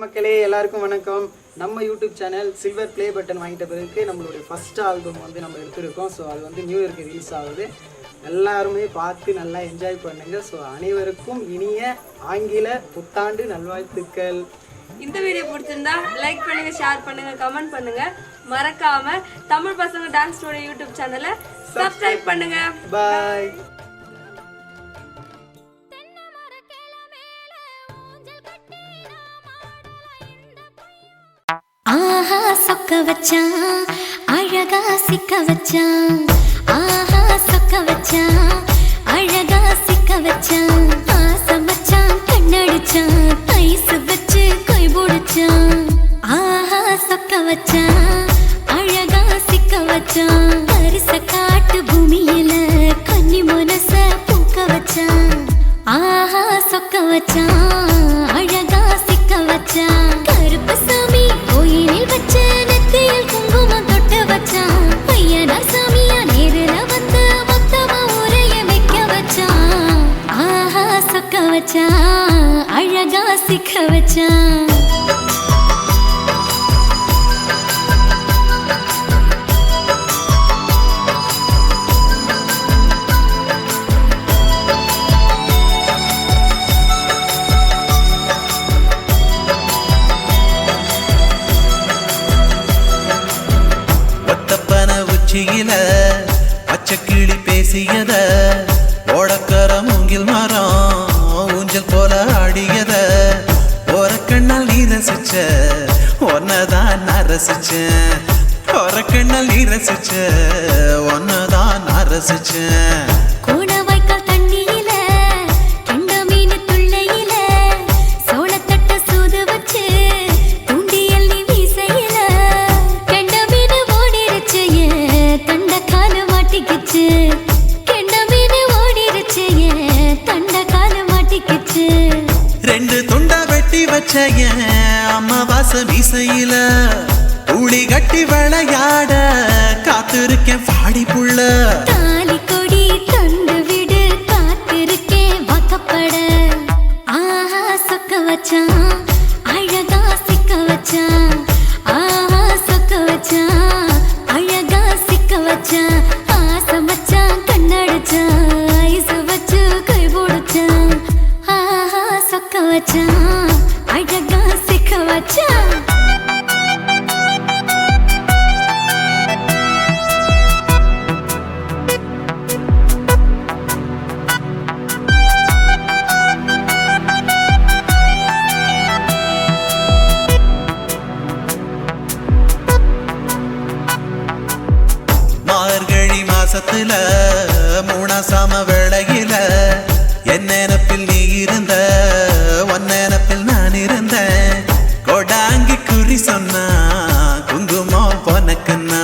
மக்களே எல்லாருக்கும் வணக்கம். நம்ம YouTube channel silver play button வாங்கிட்ட பிறகு நம்மளுடைய ஃபர்ஸ்ட் ஆல்பம் வந்து நம்ம எடுத்திருக்கோம். ஸோ அது வந்து நியூ இயர்க்கு ரிலீஸ் ஆகுது. எல்லாருமே பார்த்து நல்லா என்ஜாய் பண்ணுங்க. ஸோ அனைவருக்கும் இனிய ஆங்கில புத்தாண்டு நல்வாழ்த்துக்கள். இந்த வீடியோ பிடிச்சிருந்தா லைக் பண்ணுங்க, ஷேர் பண்ணுங்க, கமெண்ட் பண்ணுங்க. மறக்காம தமிழ் பசங்க டான்ஸ் ஸ்டுடியோ யூடியூப் சேனலை சப்ஸ்கிரைப் பண்ணுங்க. பாய். ஆஹா சொக்க வச்சான், அழகா சிக்க வச்சான். ஆஹா சொக்க வச்சான், அழகா சிக்க வச்சான். ஆசை மச்சான், கண்ணடிச்சான், ஐஸ் வச்சு கை போடுச்சான். ஆஹா சொக்க வச்சான், அழகா சிக்க வச்சான். பரிச காட்டு பூமியில கன்னி மனச பூக்க வச்சான். ஆஹா சொக்க வச்சான், அழகா சிக்க வச்சான். கருப்பு சாமி கோயிலில் வச்ச நெத்தியில் குங்குமம் தொட்டு வச்சான். பையனா சாமியா நேரில் வந்து மொத்தமா உரைய வைக்க வச்சான். ஆஹா சொக்க வச்சான், அழகா சிக்க வச்சான். பேசியத ஓடக்கர மூங்கில் மரம் ஊஞ்சல் போல ஆடியத ஒரு கண்ணால் நீ ரசிச்ச ஒன்னதான் நான் ரசிச்சேன் ஒரு கண்ணால் நீ ரசிச்ச ஒன்னதான் நான் ரசிச்சேன் ரெண்டு துண்டா வெட்டி வச்ச அம்மாவாச மீசையில ஊழி கட்டி விளையாட காத்திருக்கேன் பாடி புள்ள தாலி கொடி தந்து விடு காத்திருக்கேன் வாக்கப்பட ஆஹா சொக்க வச்சான் அழகா சிக்க வச்சான் ஆஹா சொக்க வச்சான் அழகா சிக்க வச்சான் ஆசை வச்சான் கண்ணடிச்சான் ஐசு வச்சு கை போடுச்சான் ஆஹா சொக்க வச்சான் அழகா சிக்க வச்சான் மார்கழி மாசத்துல மூணாசாம வேளையில என் நினப்பில் நீ இருந்த உன் நினப்பில் நான் இருந்தேன் கோடாங்கி குறி சொன்னா குங்குமம் பொனக்குன்னா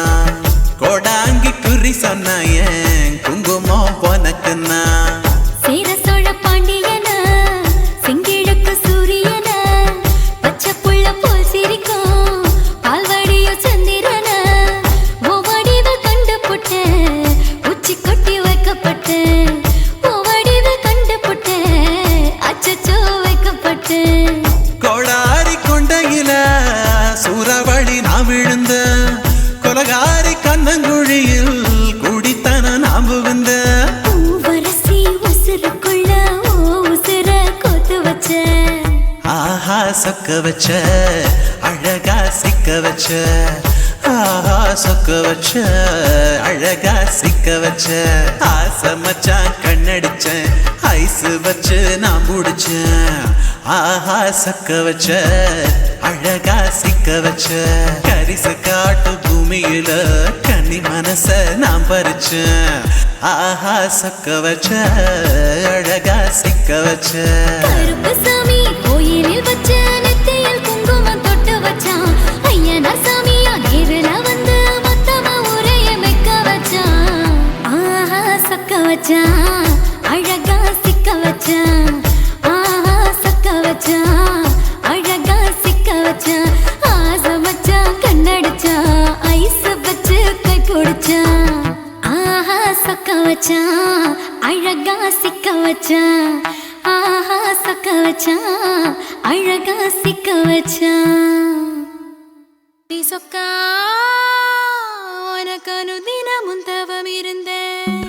கோடாங்கி குறி சொன்னா ஏன் குங்குமம் பொனக்குன்னா சேர சோழ பாண்டியன செங்கிழக்கு சூரியன பச்சை புள்ள போல் சிரிக்கும் பால்வடியோ சந்திரன ஓவடிவில் கண்டு புட்ட உச்சி கொட்டி வைக்கப்பட்ட ஓவடிவில் கண்டு புட்ட அச்சச்சோ வைக்கப்பட்ட கோடாரி கொண்டையில சூறாவளி நான் விழுந்த கொலகாரி கண்ணங்குழியில் குடித்தன நாம் புகுந்த பூவரசி உசுருக்குள்ள ஓ உசுர கோத்து வச்ச ஆஹா சொக்க வச்ச அழகா சிக்க வச்ச ஆஹா சொக்க வச்ச அழகா சிக்க வச்ச ஆசை மச்சான் கண்ணடிச்சேன் ஐசு வச்சு நான் முடிச்சேன் ஆஹா சொக்க வச்ச அழகா சிக்க வச்ச கரிச காட்டு பூமியில கன்னி மனச நான் பறிச்சேன் ஆஹா சொக்க வச்ச அழகா சிக்க வச்ச கருப்பு சாமி கோயிலில் வச்ச நெத்தியில் குங்குமம் தொட்டு வச்சான் ஐயனார் சாமியா நேருல வந்து மொத்தமா உரைய வைக்க வச்சான் ஆஹா சொக்க வச்சான் அழகா சிக்க வச்சான் ஆஹா சொக்க வச்சான் அழகா சிக்க வச்சான் ஆசை வச்சான் கண்ணடிச்சான் ஐஸ் வச்சு கை பிடிச்சான் ஆஹா சொக்க வச்சான் அழகா சிக்க வச்சான் ஆஹா சொக்க வச்சான் அழகா சிக்க வச்சான் சொக்கா உனக்கு அனுதினமும் தவம் இருந்தேன்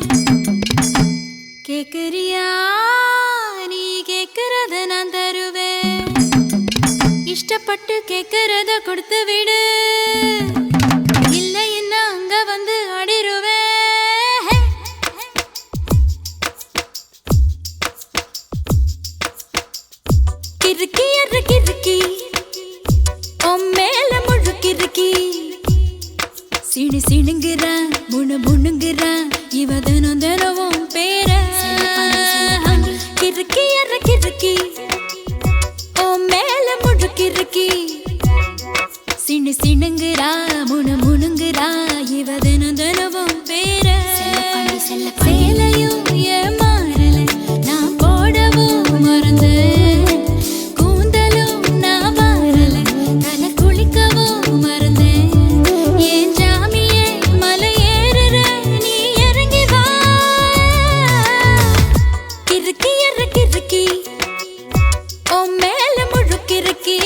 கேக்குறியா நீ கேக்குறத நான் தருவேன் இஷ்டப்பட்டு கேக்குறத கொடுத்து விடு இல்லை என்ன அங்க வந்து அடிருவேன் கிறுக்கி அற கிறுக்கி மேல முழுக்கிறுக்கி சிணு சிணுங்குறா முணு முணுங்குறா இவ தினம் தினமும் பேர கிறுக்கி அற கிறுக்கி மேல முழுக்கிறுக்கி சிணு சிணுங்குறா முணு முணுங்குறா இவ தினம் தினமும் பேர சேலையும் ஏன் மாறல நான் போடவும் மறந்தேன் கூந்தலும் நான் மாறல தலை குளிக்கவும் மறந்தேன் ஏன் ஜாமியே மலை ஏறுற நீ இறங்கி வா கிறுக்கி அற கிறுக்கி மேல முழுக்கிறுக்கி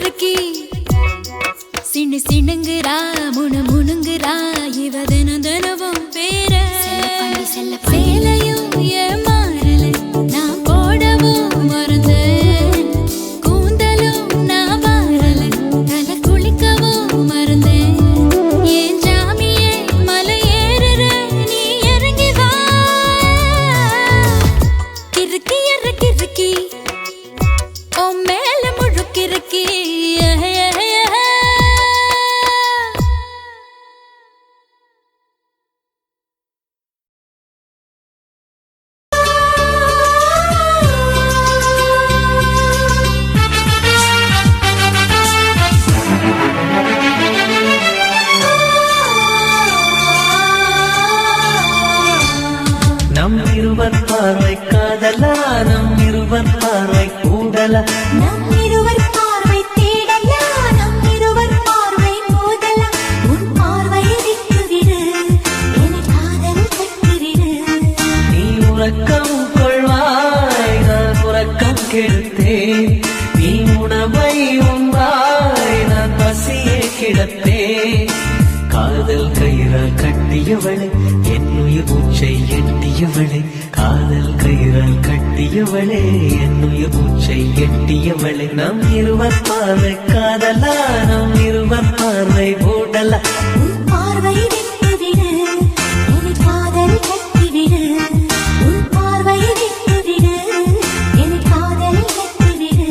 கிறுக்கி சின்னு சிணுங்குறா முணுங்குறா இவ தினம் தினமும் பேர சேலையும் ஏமாறல நான் போடவும் மறந்தேன் கூந்தலும் நான் வாரல தலை குளிக்கவும் மறந்தேன் ஏன் ஜாமியே மலை ஏறுற நீ இறங்கி வா கிறுக்கி கிறுக்கி ஓ மேல முழுக்கிறுக்கி நம் இருவர் பார்வை காதலா நம் இருவர் பார்வை கூடலா நம் இருவர் பார்வை தேடலா நம் இருவர் பார்வை மோதலா உன் பார்வையை விட்டுவிடு என காதல் கட்டுவிடு நீ உறக்கம் கொள்வாய் நான் உறக்கம் கெடுத்தேன் நீ உணவை உண்பாய் நான் பசியை கிடப்பேன் காதல் கயிறால் கட்டியவளே என் உயிர் மூச்சை எட்டியவளே காதல் கயிறால் கட்டியவளே என் உயிர் மூச்சை எட்டியவளே நம் இருவர் பார்வை காதலா நம் இருவர் பார்வை மூடலா உன் பார்வையை விட்டுவிடு என காதல் கட்டுவிடு உன் பார்வையை விட்டுவிடு என காதல் கட்டுவிடு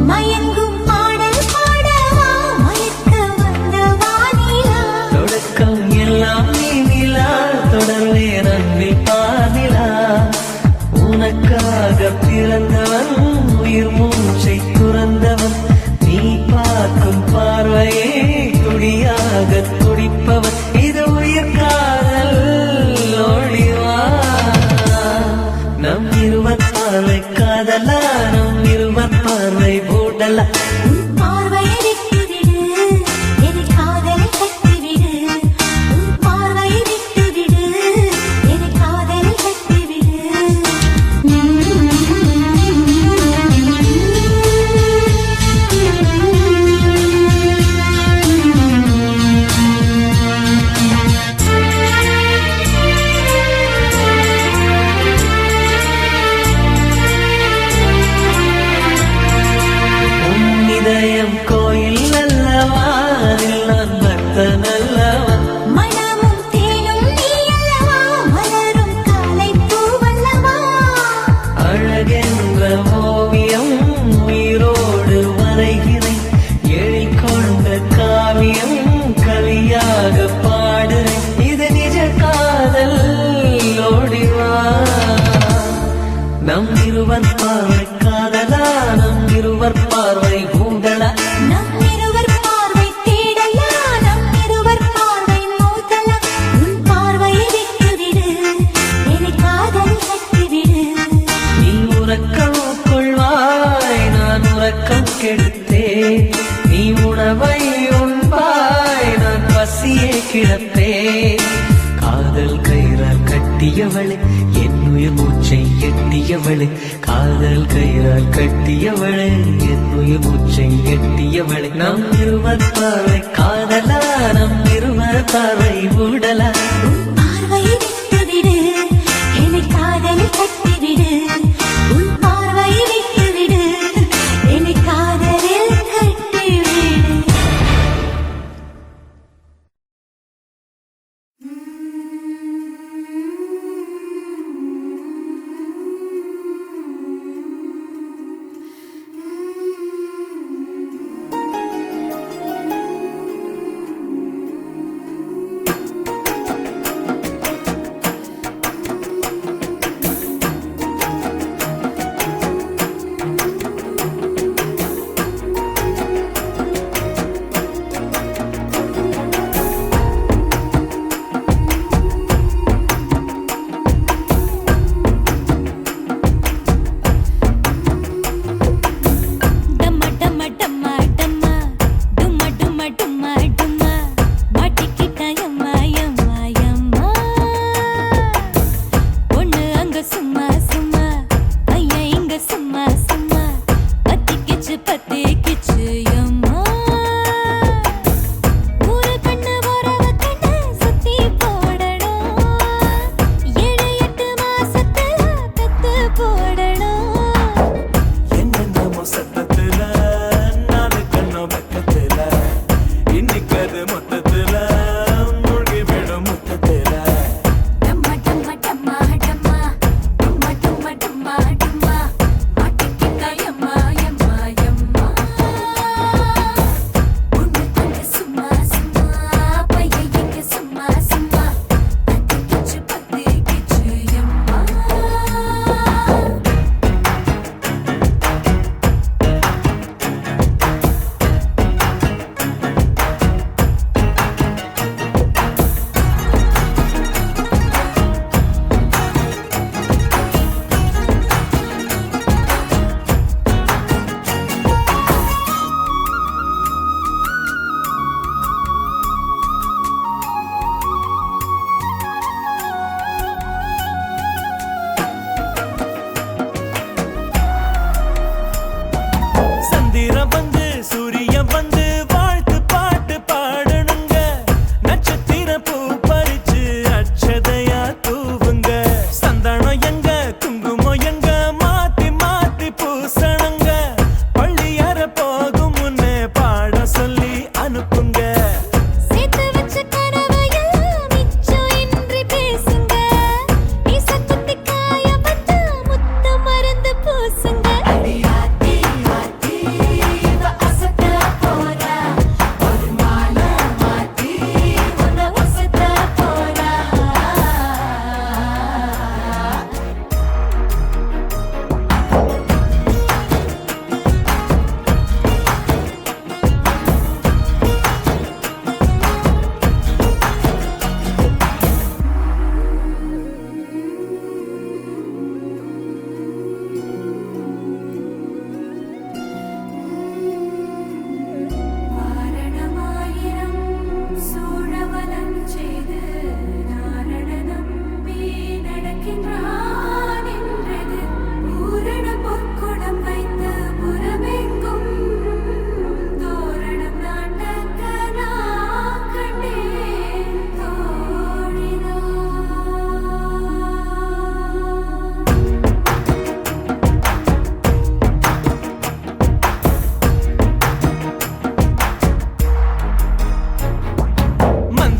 மயங்கும் பாடல் பாடவா மயக்க வந்த வானிலா தொடக்கம் எல்லாம் நீ நிலா தொடர்வே நன்றி பாதிலா உனக்காக பிறந்தவன் உயிர் மூச்சை துறந்தவன் நீ பார்க்கும் பார்வையே துடியாக துடிப்பவன் இது உயிர் காதல் ஒளிவா நம் இருவர் பார்வை காதலா நம் இருவர் பார்வை மூடலா உன் பார்வையை விட்டுவிடு என காதலை கட்டுவிடு உன் பார்வையை விட்டுவிடு என காதலை கட்டுவிடு உன் இதயம் கோயில் அல்லவா அதில் நான் பக்தன் அல்லவா மனமும் தேனும் நீ அல்லவா மலரும் காலை பூவல்லவா அழகென்ற ஓவியம் உயிரோடு வரைகிறேன் எழில் கொண்ட காவியம் கவியாக பாடுறேன் இது நிஜ காதல் ஓடிவா நம் இருவர் பார்வை காதலா நம் இருவர் பார்வை கூடலா நம் இருவர் பார்வை தேடலா நம் இருவர் பார்வை மோதலா உன் பார்வையை விட்டுவிடு என காதல் கட்டுவிடு நீ உறக்கம் கொள்வாய் நான் உறக்கம் கெடுத்தேன் நீ உணவை உண்பாய் நான் பசியை கிடப்பேன் காதல் கயிறால் கட்டியவளே என் உயிர் மூச்சை எட்டியவளே காதல் கயிறால் கட்டியவளே என் உயிர் மூச்சை எட்டியவளே நம் இருவர் பார்வை காதலா நம் இருவர் பார்வை மூடலா உன் பார்வையை விட்டுவிடு என காதல் கட்டுவிடு உன் பார்வையை விட்டுவிடு என காதலில் கட்டுவிடு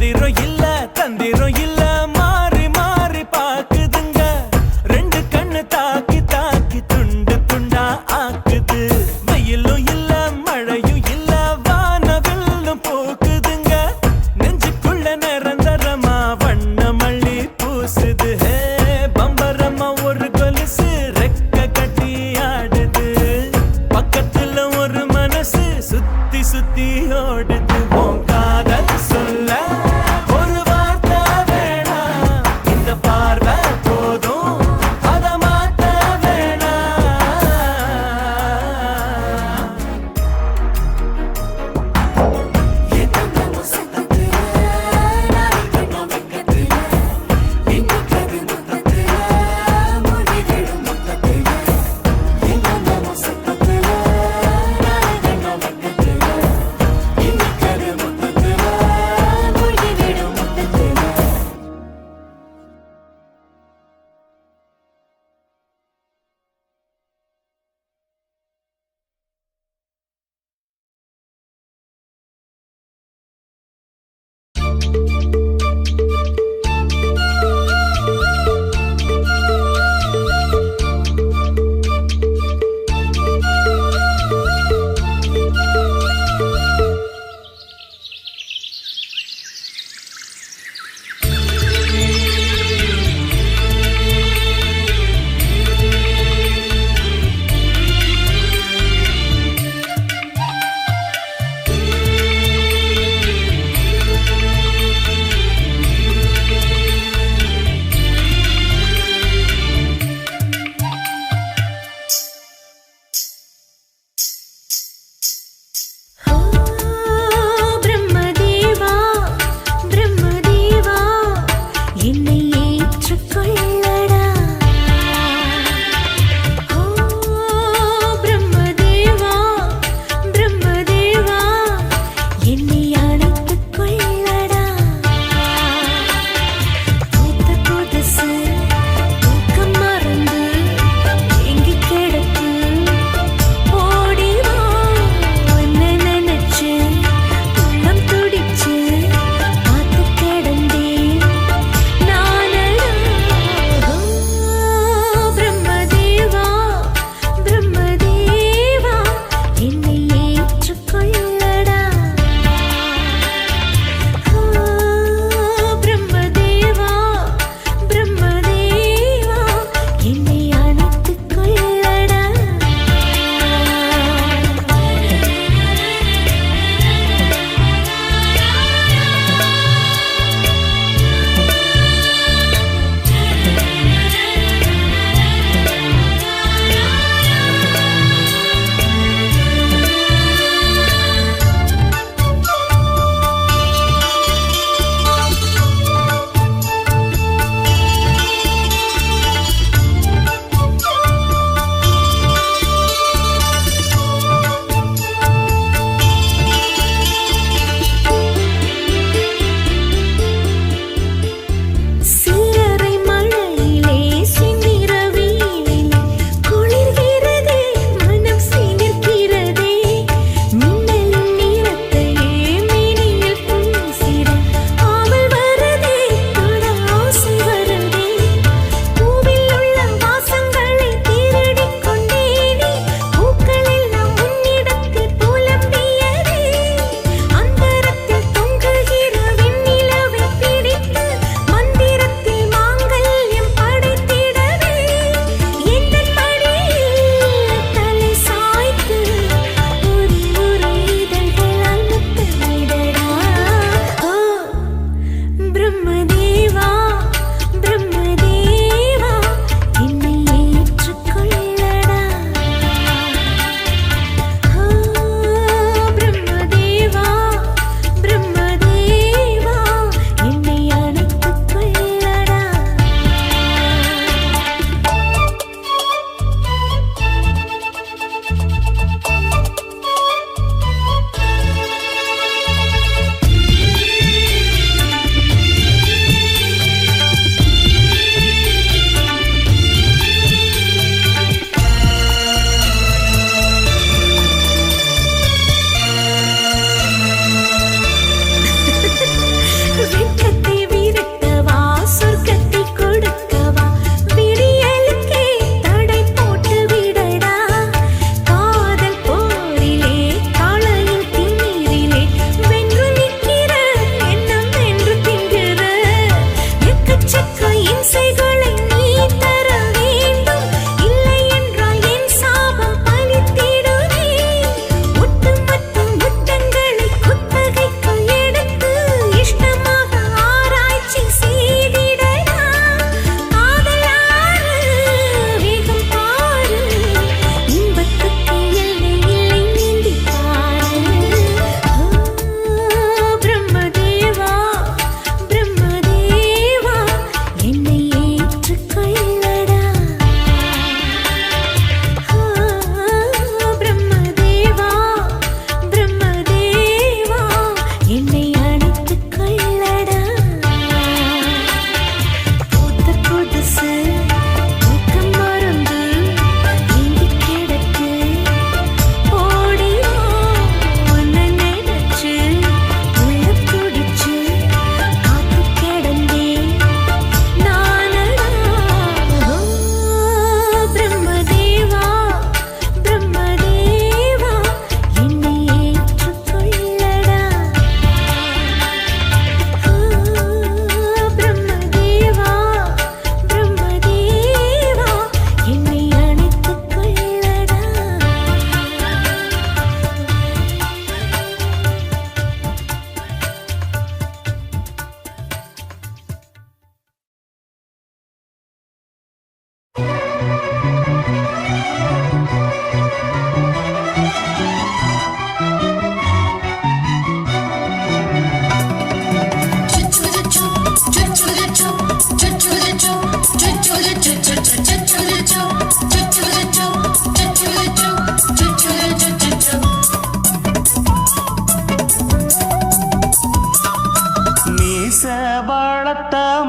மந்திரம் இல்ல தந்திரம் இல்ல மாறி மாறி பாக்குதுங்க ரெண்டு கண்ணு தாக்கி தாக்கி துண்டு துண்டா ஆக்குது வெயிலும் இல்ல மழையும் இல்ல வானவில்லும் போக்குதுங்க நெஞ்சுக்குள்ள நிரந்தரமா வண்ண மல்லி பூசுது ஹே பம்பரமா ஒரு கொலுசு ரெக்க கட்டி ஆடுது பக்கத்துல ஒரு மனசு சுத்தி சுத்தி ஓடுது உன் காதல் சொல்ல ஒரு வார்த்தை வேணாம் இந்த பார்வை போதும் அத மாத்த வேணாம் இன்னைக்கு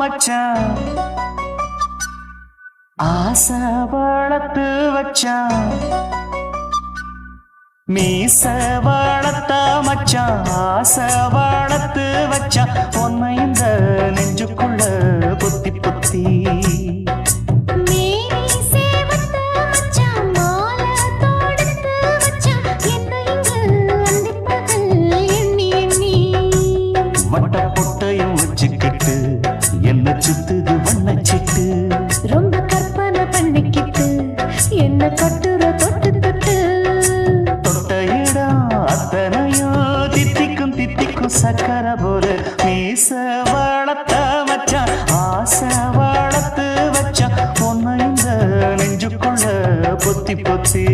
மச்சான் ஆசை வளர்த்து வச்சான் மீச வளர்த்த மச்சான் ஆசை வளர்த்து வச்சான் உன்னை இந்த நெஞ்சுக்குள்ள பொத்தி பொத்தி வட்ட பொட்டையும் வச்சுக்கிட்டு என்ன சுத்துது வண்ணச்சிட்டு ரொம்ப கற்பனை பண்ணிக்கிட்டு என்ன கட்டுற தொட்டு தொட்டு தொட்ட இடம் அத்தனையும் தித்திக்கும் தித்திக்கும் சக்கர போல மீச வளர்த்த மச்சான் ஆசை வளர்த்து வச்சான் பொண்ணு இந்த நெஞ்சுக்குள்ள பொத்தி பொத்தி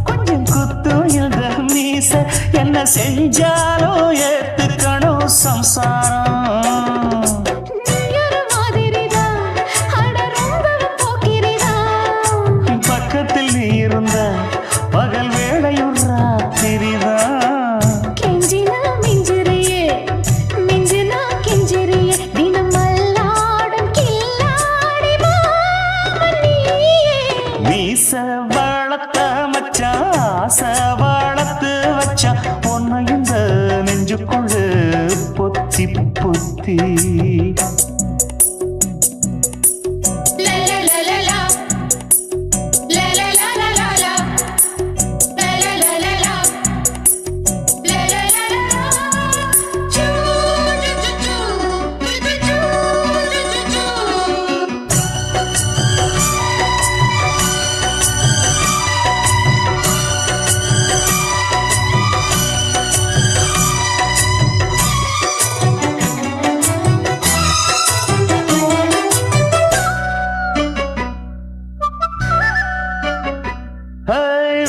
கொஞ்சம் குத்தும் இந்த மீச என்ன செஞ்சாலும் ஏத்துக்கணும் சம்சாரம் பக்கத்தில் நீ இருந்த பகல் வேளையும் ராத்திரிதான் கெஞ்சினா மிஞ்சிறியே மிஞ்சினா கெஞ்சிறியே தினம் மல்லாடும் கில்லாடி மாமணியே மீச வளர்த்த மச்சான் ஆசை வளர்த்து வச்சான் பொண்ணு இந்த நெஞ்சுக்குள்ள பொத்தி பொத்தி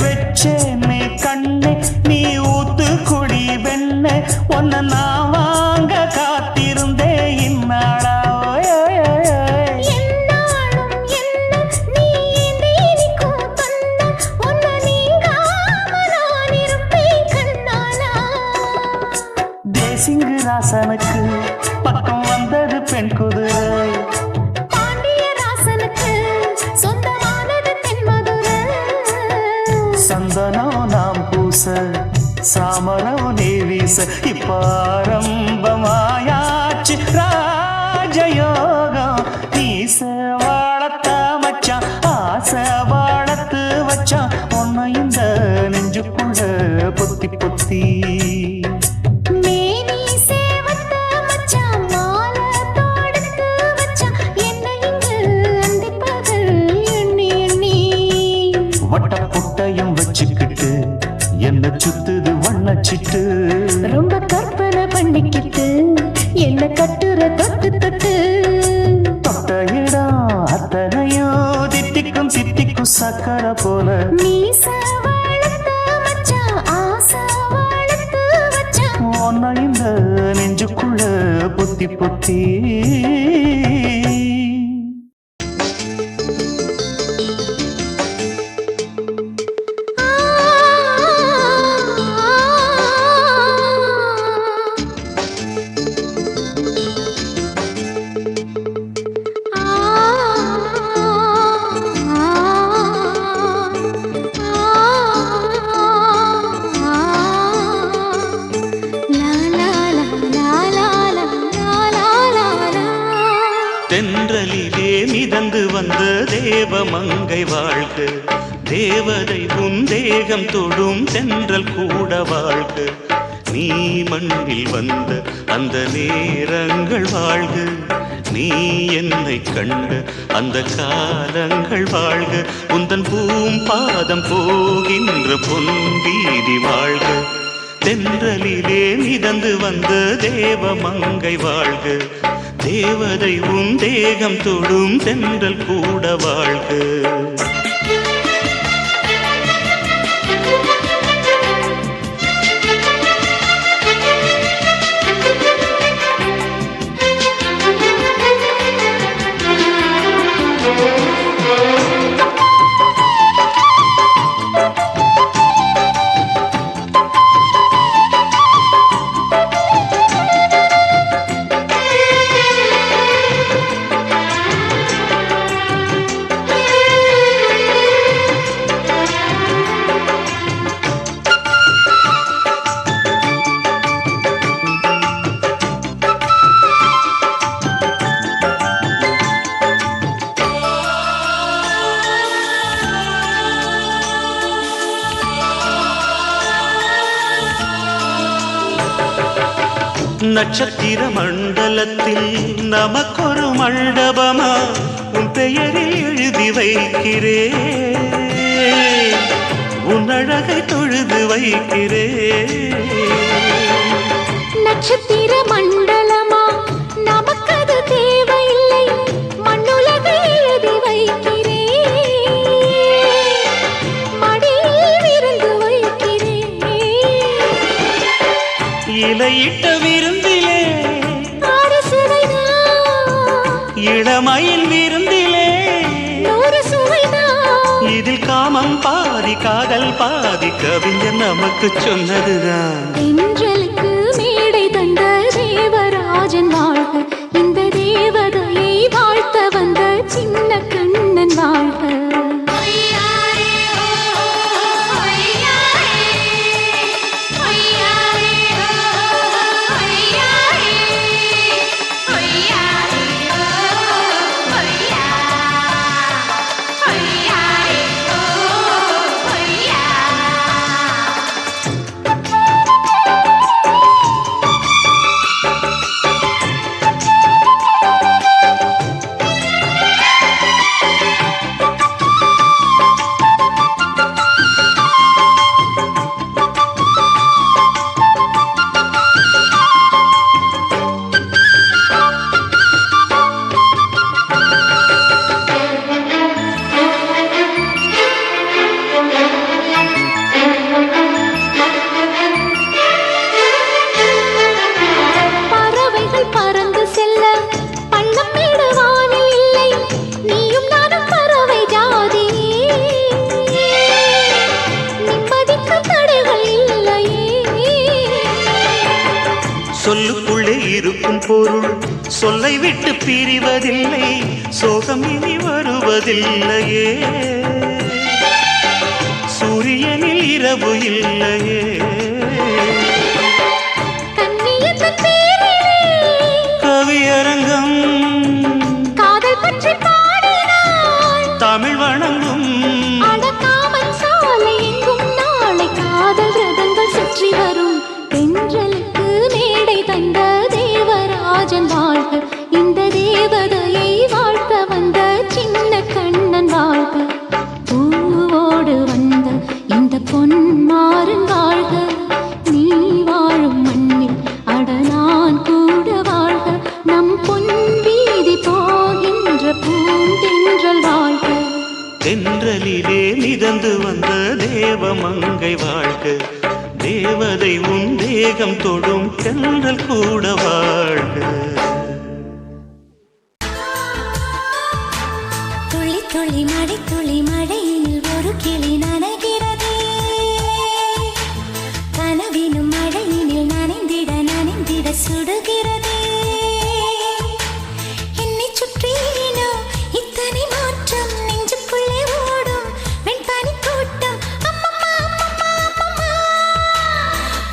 வச்சேனே கண்ணே நீ ஊத்து குடி வெண்ணே உன்னை நான் வாங்க காத்திருந்தே இந்நாளா என்னாலும் என்ன நீ நீனிக்கும் தந்தா உன்னை நீங்காம நான் இருப்பேன் கண்ணாலா தேசிங்கு ராசனுக்கு பக்கம் வந்தது பெண் குதிரை பாண்டிய ராசனுக்கு சொந்தமானது தென்மதுரை சந்தனம் நாம் பூச சாமரம் நீ வீச இப்ப ஆரம்பமாயாச்சு ராஜயோகம் நீச வளர்த்த மச்சான் ஆசை வளர்த்து வச்சான் உன்னை இந்த நெஞ்சுக்குள்ள பொத்தி பொத்தி மேனி சேவத்த மச்சான் மாலை தொடுத்து வச்சான் என்னை இங்கு அந்திப்பகல் எண்ணி எண்ணி வட்ட புட்டையும் வச்சுக்கிட்டு என்ன சுத்துது வண்ணச்சிட்டு ரொம்ப கற்பனை பண்ணிக்கிட்டு என்ன கட்டுற தொட்டு தொட்டு தொட்ட இடம் அத்தனையும் தித்திக்கும் தித்திக்கும் சக்கர போல மீச வளர்த்த மச்சான் ஆசை வளர்த்து வச்சான் உன்னை இந்த நெஞ்சுக்குள்ள பொத்தி பொத்தி la la la la la la தேவ மங்கை வாழ்க, தேவதை உன் தேகம் தொடும் தென்றல் கூட வாழ்க, நீ மண்ணில் வந்த அந்த நேரங்கள் வாழ்க, நீ என்னை கண்ட அந்த காலங்கள் வாழ்க, உந்தன் பூம்பாதம் போகின்ற பொன் வீதி வாழ்க, தென்றலிலே மிதந்து வந்த தேவ மங்கை வாழ்க, தேவதை உன் தேகம் தொடும் தென்றல் கூட வாழ்க. நட்சத்திர மண்டலத்தில் நமக்கொரு மண்டபமா உன் பெயரில் எழுதி வைக்கிறேன், உன் அழகை தொழுது வைக்கிறேன். நட்சத்திர மண்டலமா நமக்கது தேவையில்லை, மண்ணுலகை எழுதி வைக்கிறேன், மடியில் விருந்து வைக்கிறேன். இலையிட்ட விருந்திலே இளமயில் விருந்திலே இதில் காமம் பாதி காதல் பாதி கவிஞர் நமக்கு சொன்னதுதான். தென்றலுக்கு மேடை தந்த தேவராஜன் வாழ்க, இந்த தேவதையை வாழ்த்த வந்த சின்ன கண்ணன் வாழ்க. சொல்லுக்குள்ளே இருக்கும் பொருள் சொல்லை விட்டு பிரிவதில்லை, சோகம் இனி வருவதில்லையே, சூரியனில் இரவு இல்லையே. கவியரங்கம் காதல் பற்றி பாடினாள், தமிழ் வணங்கும் அடக்காமல் சாலை எங்கும் நாளை காதல் ரதங்கள் சுற்றி வரும். தென்றலுக்கு மேடை தந்த தேவராஜன் வாழ்க, இந்த தேவதையை வாழ்த்த வந்த சின்ன கண்ணன் வாழ்க. பூவோடு வந்த இந்த பொன்மாறன் வாழ்க, நீ வாழும் மண்ணில் அட நான் கூட வாழ்க, நம் பொன் வீதி போகின்ற பூந்தென்றல் வாழ்க. தென்றலிலே மிதந்து வந்த தேவ மங்கை வாழ்க, தேவதை உன் தேகம் தொடும் தென்றல் கூட வாழ்க. துளி துளி மழை துளி மழையில் ஒரு கிளி நனைகிறதே, கனவினும் மழையினில் நனைந்திட நனைந்திட சுடுகிறதே. என்னை சுற்றினோ இத்தனை மாற்றம், நெஞ்சுக்குள்ளே ஓடும் வெண்பனி கூட்டம். அம்மம்மா அம்மம்மா அம்மம்மா,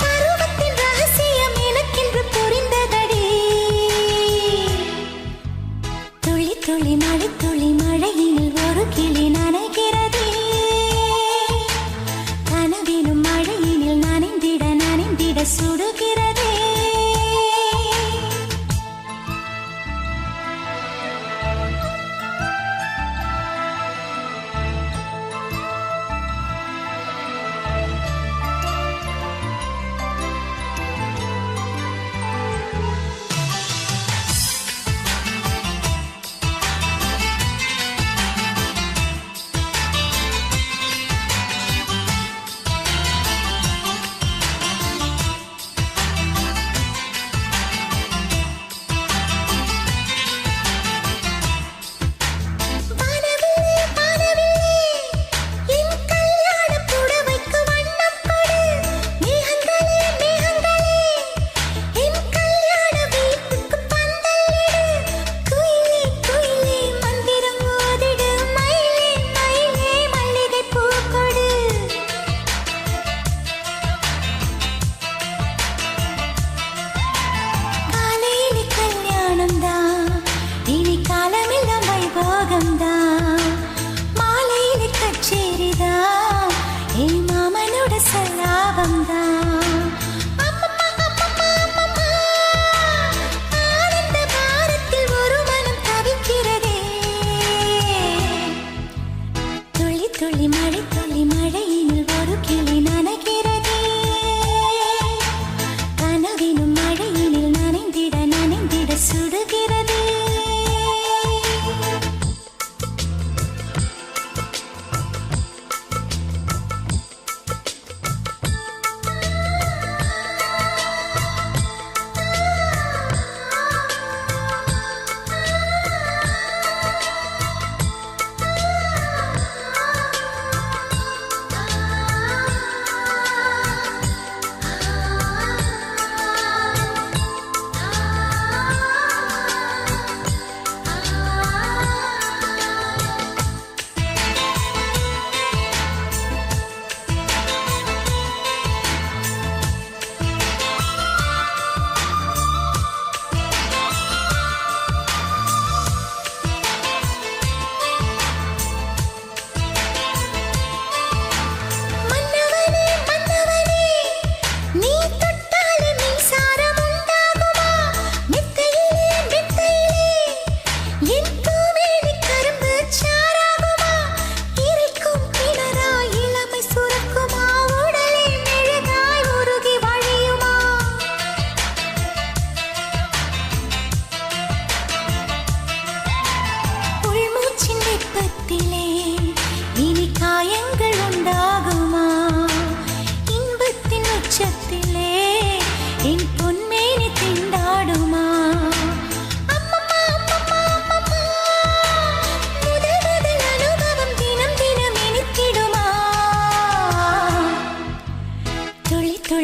பருவத்தின் ரகசியம் எனக்கென்று புரிந்ததடி. துளி துளி மழை துளி மழையினில் ஒரு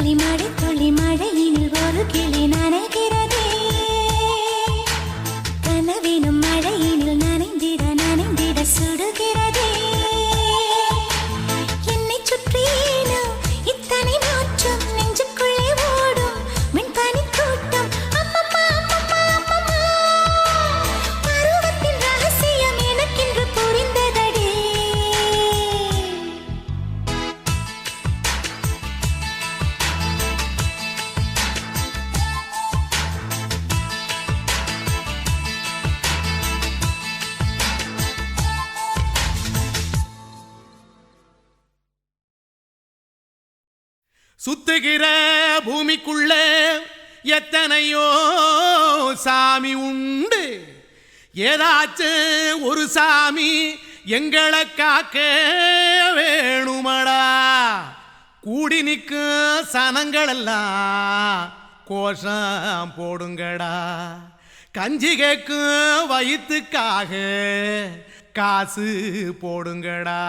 துளி மழை துளி மழையினில் ஒரு கிளி நனைகிறதே கனவினும் மழையினில் நனைந்திட நனைந்திட சுடுகிறதே என்னை சுற்றினோ இத்தனை மாற்றம் நெஞ்சுக்குள்ளே ஓடும் மின்பனி கூட்டம் அம்மம்மா அம்மம்மா அம்மம்மா பருவத்தின் ரகசியம் எனக்கென்று புரிந்ததடே சுத்துகிற பூமிக்குள்ள எத்தனையோ சாமி உண்டு ஏதாச்சும் ஒரு சாமி எங்களை காக்க வேணுமடா கூடி நிற்கும் சனங்களெல்லாம் கோஷம் போடுங்கடா கஞ்சி கேக்கும் வயிற்றுக்காக காசு போடுங்கடா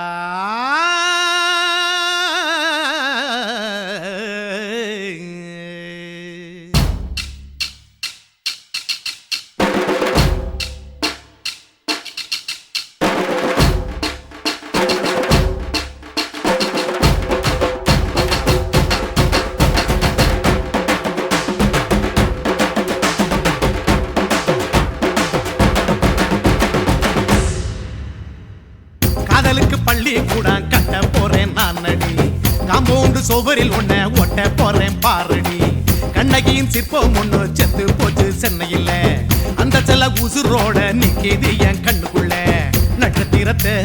காதலுக்கு பள்ளி கூட கட்ட போறேன் நான் நடி காம்பவுண்டு சுவரில் ஒன்ன ஒட்ட போறேன் பாரடி கண்ணகியின் சிற்பம் ஒண்ணு செத்து போச்சு சென்னையில் அந்த செல்ல உசுரோட நிக்கிது என் கண்ணுக்குள்ள நட்சத்திரத்தை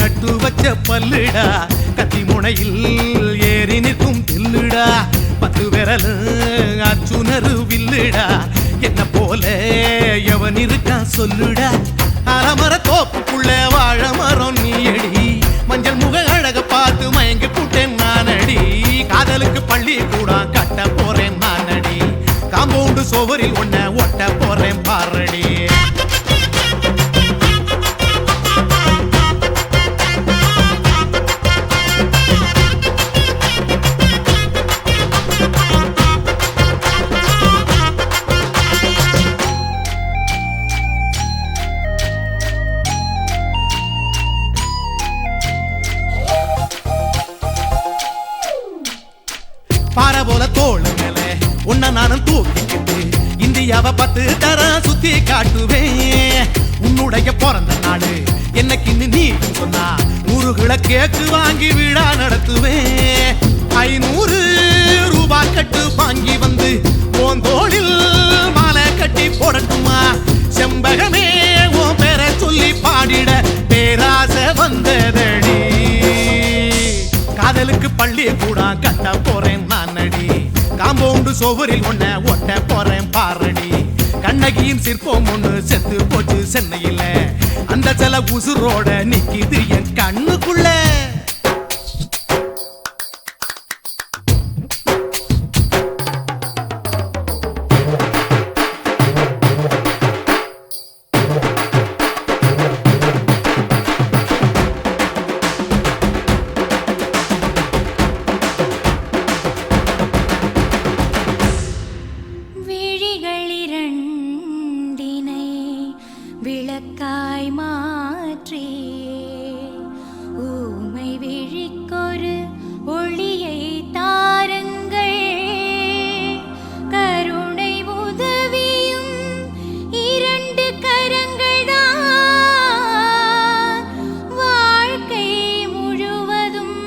நட்டு வச்ச பல்லுடா கத்தி முனையில் ஏறி நிற்கும் தில்லுடா 10 விரல் அச்சுணரு வில்லுடா என்ன போல எவன் இருக்கா சொல்லுடா அலமர தோப்புக்குள்ள வாழ மரம் நீயடி மஞ்சள் முக அழக பார்த்து மயங்கி புட்டேன் நானடி காதலுக்கு பள்ளி கூட கட்ட போறேன் நானடி காம்பவுண்டு சுவரில் ஒன்ன ஒட்ட போறேன் பாரடி பாறை போல தோளு மேல உன்ன நானும் தூக்கிக்கிட்டு இந்தியாவை 10 தரம் சுத்தி காட்டுவேன் உன்னுடைய பிறந்த நாடு என்னைக்கு நீ சொன்னா 100 கிலோ கேக்கு வாங்கி விழா நடத்துவேன் 500 ரூபாய் கட்டு வாங்கி வந்து உன் தோளில் மாலை கட்டி போடட்டுமா செம்பகமே உன் பேரை சொல்லி பாடிட பேராசை வந்ததடி காதலுக்கு பள்ளி கூட கட்ட போறேன் நானடி காம்பவுண்டு சுவரில் ஒன்ன ஒட்ட போறேன் பாரடி கண்ணகியின் சிற்பம் ஒண்ணு செத்து போச்சு சென்னையில் அந்த சில உசுரோட நிக்கிது என் கண்ணுக்குள்ள விளக்காய் மாற்றி ஊமை விழிக்கொரு ஒளியை தாருங்கள் கருணை உதவியும் 2 கரங்கள் தான் வாழ்க்கை முழுவதும்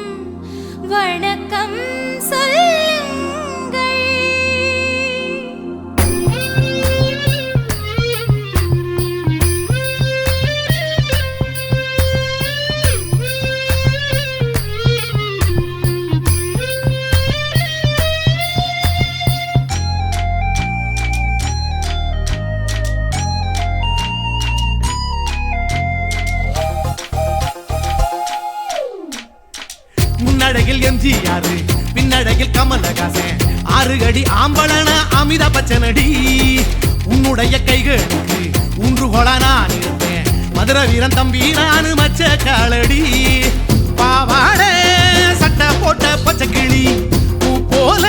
வணக்கம் முன்னழகில் எம்ஜிஆர் பின்னழகில் கமலஹாசன் 6 அடி ஆம்பளன அமிதாப் பச்சனடி உன்னுடைய கைகளுக்கு ஊன்றுகோலா நான் இருப்பேன் மதுரை வீரன் தம்பி நான் மச்ச காலடி பாவாடை சட்டை போட்ட பச்சை கிளி பூ போல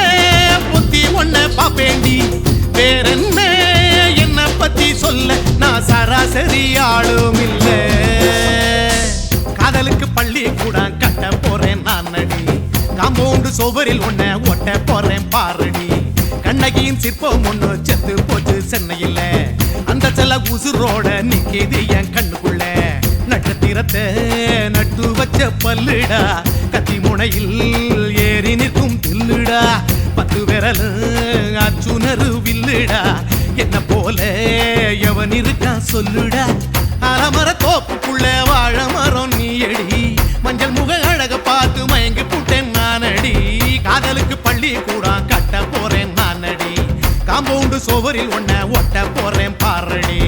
சுவரில் ஒன்ன ஒட்ட போறேன் பாரடி கண்ணகியின் சிற்பம் ஒண்ணு செத்து போச்சு சென்னையில அந்த செல்ல உசுரோட நிக்கிது என் கண்ணுக்குள்ள நட்சத்திரத்தை நட்டு வச்ச பல்லுடா கத்தி முனையில் ஏறி நிற்கும் தில்லுடா 10 விரல் அச்சுணரு வில்லுடா என்ன போல எவன் இருக்கா சொல்லுடா அலமர தோப்புக்குள்ள வாழ மரம் நீயடி மஞ்சள் முக அழக பார்த்து மயங்கி புட்டேன் நானடி காதலுக்கு பள்ளி கூட கட்ட போறேன் நானடி காம்பவுண்டு சுவரில் ஒன்ன ஒட்ட போறேன் பாரடி